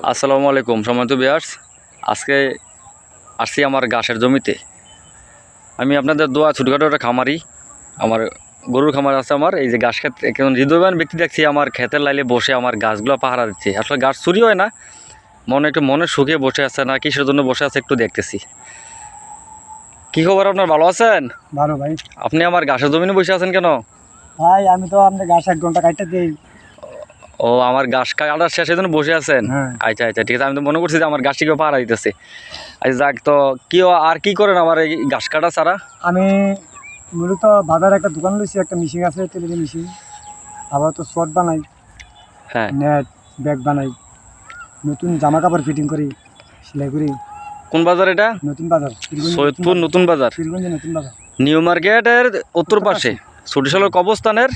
আসসালামু আলাইকুম সম্মানিত ভিউয়ার্স, আজকে আসছি আমার ঘাসের জমিতে। আমি আপনাদের দোয়া ছোটোখাটো একটা খামারি, আমার গরুর খামার আছে। আমার এই যে ঘাস খেত, একজন হৃদয়বান ব্যক্তি দেখছি আমার ক্ষেতের লাইলে বসে আমার গাছগুলো পাহারা দিচ্ছে। আসলে গাছ চুরি হয় না, একটু মনের সুখে বসে আছে না কিসের জন্য বসে আছে একটু দেখতেছি। কি খবর আপনার, ভালো আছেন? ভালো ভাই। আপনি আমার ঘাসের জমিনে বসে আছেন কেন? ভাই আমি তো আপনার ঘাস 1 ঘন্টা কাটতে দিই। ও, আমার ঘাস কাটার শেষে জন্য বসে আছেন? হ্যাঁ। আচ্ছা আচ্ছা, ঠিক আছে। আমি তো মনে করছি যে আমার গাছটিকে পাহারা দিতেছে। আচ্ছা যাক, তো কি আর কি করেন আমার এই ঘাস কাটা ছাড়া? আমি মূলত বাজারে একটা দোকান লইছি, একটা মেশিন আছে, টেলিং মেশিন। আবার তো শর্ট বানাই, হ্যাঁ। নেট ব্যাগ বানাই, নতুন জামা কাপড় ফিটিং করি, সেলাই করি। কোন বাজার এটা? নতুন বাজার, সৈয়দপুর নতুন বাজার, পীরগঞ্জে নতুন বাজার, নিউ মার্কেটের উত্তর পাশে, ছুটিশালর কবস্থানের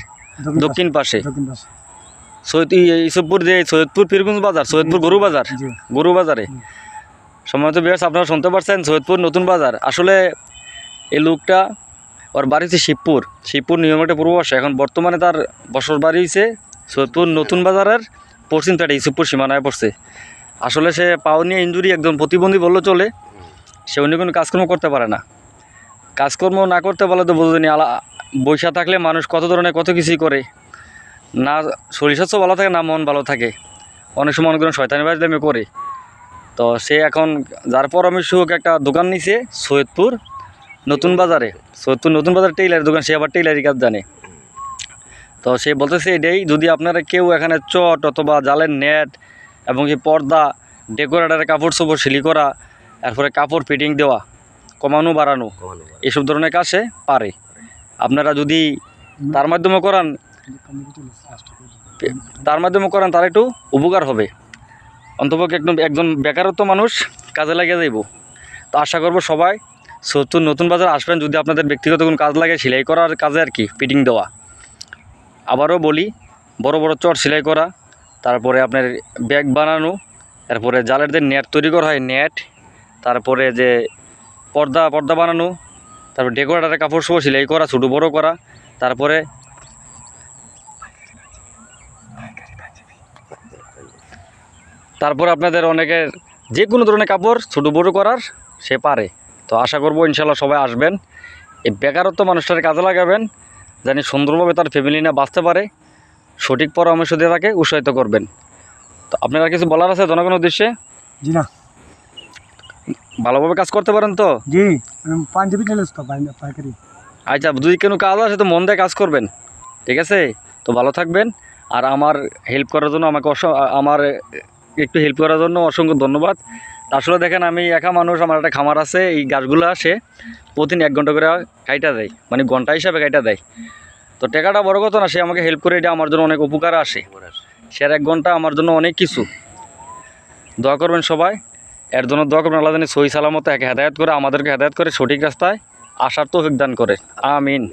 দক্ষিণ পাশে। দক্ষিণ পাশে। ইসবপুর যে সৈয়দপুর পীরগঞ্জ বাজার, সৈয়দপুর গরু বাজার, জি। গরু বাজারে। সম্মানিত ভিউয়ার্স, আপনারা শুনতে পারছেন, সৈয়দপুর নতুন বাজার। আসলে এই লোকটা, ওর বাড়ি হচ্ছে শিবপুর নিউ মার্কেটের পূর্ব পাশে। এখন বর্তমানে তার বসর বাড়ি হয়েছে সৈয়দপুর নতুন বাজারের পশ্চিম সাইডে, ইসবপুর সীমানায় পড়ছে। আসলে সে পাও নিয়ে ইঞ্জুরি, একদম প্রতিবন্ধী বললে চলে। সে অন্য কোনো কাজকর্ম করতে পারে না। কাজকর্ম না করতে পারলে তো বুঝুনি, বৈশা থাকলে মানুষ কত ধরনের কত কিছুই করে। না শরীর স্বাস্থ্য ভালো থাকে, না মন ভালো থাকে। অনেক সময় অনেক ধরনের শয়তানি বাজ দামে করে। তো সে এখন যার পরামর্শ হোক একটা দোকান নিছে সৈয়দপুর নতুন বাজারে। সৈয়দপুর নতুন বাজার টেইলারের দোকান, সে আবার টেইলারি কাজ জানে। তো সে বলতেছে এটাই, যদি আপনারা কেউ এখানে চট অথবা জালের নেট এবং এই পর্দা, ডেকোরেটারের কাপড় চোপড় সিলি করা, এরপরে কাপড় ফিটিং দেওয়া, কমানো বাড়ানো, এসব ধরনের কাজ সে পারে। আপনারা যদি তার মাধ্যমে করান, তার একটু উপকার হবে। অন্তপক্ষে একজন বেকারত্ব মানুষ কাজে লাগিয়ে যাইব। তো আশা করব সবাই সৈয়দপুর নতুন বাজার আসবেন, যদি আপনাদের ব্যক্তিগত কোনো কাজ লাগে, সেলাই করার কাজে আর কি, ফিটিং দেওয়া। আবারও বলি, বড় বড় চট সেলাই করা, তারপরে আপনার ব্যাগ বানানো, তারপরে জালের যে নেট তৈরি করা হয় নেট, তারপরে যে পর্দা বানানো, তারপর ডেকোরেটারের কাপড় সব সেলাই করা, ছোটো বড়ো করা, তারপরে আপনাদের অনেকের যে কোনো ধরনের কাপড় ছোটো বড়ো করার সে পারে। তো আশা করব ইনশাল্লাহ সবাই আসবেন, এই বেকারত্ব মানুষটার কাজে লাগাবেন, জানি সুন্দরভাবে তার ফ্যামিলি নিয়ে বাঁচতে পারে। সঠিক পরামর্শ দিয়ে তাকে উৎসাহিত করবেন। তো আপনারা কিছু বলার আছে জনগণের উদ্দেশ্যে? জি না, ভালোভাবে কাজ করতে পারেন তো? জি। পাঞ্জাবি টেলার্স তো পাইকারি। আচ্ছা, যদি কোনো কাজ আসে তো মন দিয়ে কাজ করবেন, ঠিক আছে? তো ভালো থাকবেন। আর আমার হেল্প করার জন্য আমার একটু হেল্প করার জন্য অসংখ্য ধন্যবাদ। আসলে দেখেন, আমি একা মানুষ, আমার একটা খামার আছে। এই গাছগুলো আসে প্রতিদিন 1 ঘন্টা করে কাইটা দেয়, মানে ঘন্টা হিসাবে কাইটা দেয়। তো টাকাটা বড় কথা না, সে আমাকে হেল্প করে, এটা আমার জন্য অনেক উপকার আসে। সে 1 ঘন্টা আমার জন্য অনেক কিছু। দোয়া করবেন সবাই, এর জন্য দোয়া করবেন, আল্লাহ জানি সহি সালামত একে হেদায়েত করে, আমাদেরকে হেদায়েত করে সঠিক রাস্তায় আসার তৌফিক দান করে। আমিন।